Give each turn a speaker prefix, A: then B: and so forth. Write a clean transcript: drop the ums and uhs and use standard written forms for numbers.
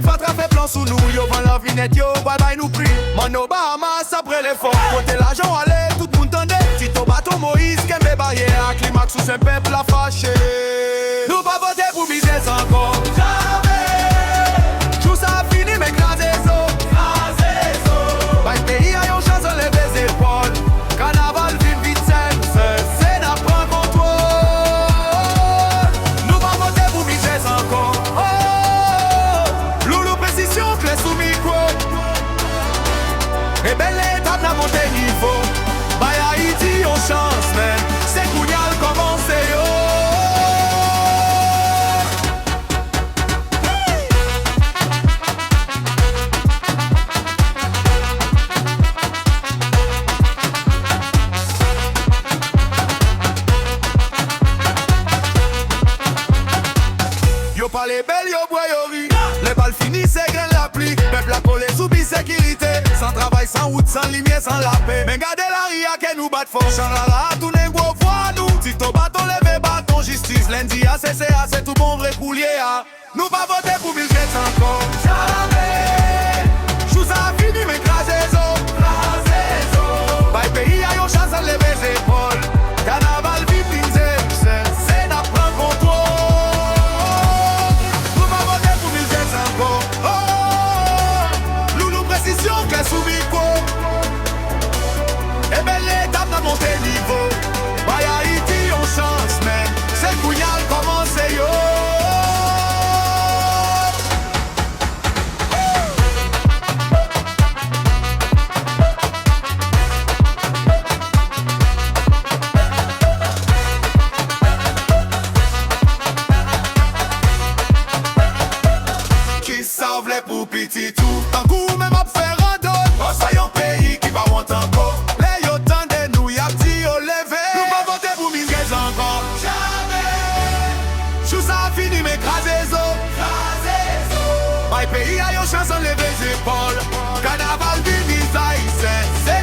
A: les fatra fait plan sous nous. Yo vend la vinette, yo bye bye nous prie. Mano Bahamas après l'effort. Côté l'argent allez, tout le monde tendait. Tito bateau Moïse, Kembe barrière. Climax sous un peuple la fâché. Nous pas voter pour misère encore. Jamais. Tout ça fini mais crasez les os. Bye pays a yon chance de lever les épaules. Carnaval vite vite c'est n'a pas contrôle. Nous pas voter pour misère encore. Oh, loulou précision clé sous micro. Et belle étape n'a monté niveau. Bye Haïti on chance mais c'est Kougnal commencé yo. Yo pas les belles, yo bois, yo ri. Les balles finies, c'est grain la pluie. Peuple a collé sous bi-sécurité. Sans travail, sans route, sans lumière, sans la paix. Mais gardez la ria que nous bat fort. Chanrara, tout n'est gros voix, nous. Tito bâton, levé bâton, justice. Lundi, c'est tout bon vrai coulier. Nous pas voter pour Bill Gates encore. Jamais. Chou ça a fini, mais crasez les os. Bye pays, a yon chance de lever les épaules. Carnaval, vite, c'est n'a prend contrôle. Clé sous micro. Et belle étape n'a monté niveau. Bye Haïti on chance mais c'est Kougnal commencé yo. Qui sauve les pour petit tout. Tant coup même à faire soyons pays qui va monter encore. Les yo tendez nous y'a petit au levé. Nous pas voter pour Miss Gates encore. Jamais. Chou ça a fini mais crasez les os. My pays a yo chance de lever les épaules. Carnaval du Haïtien, c'est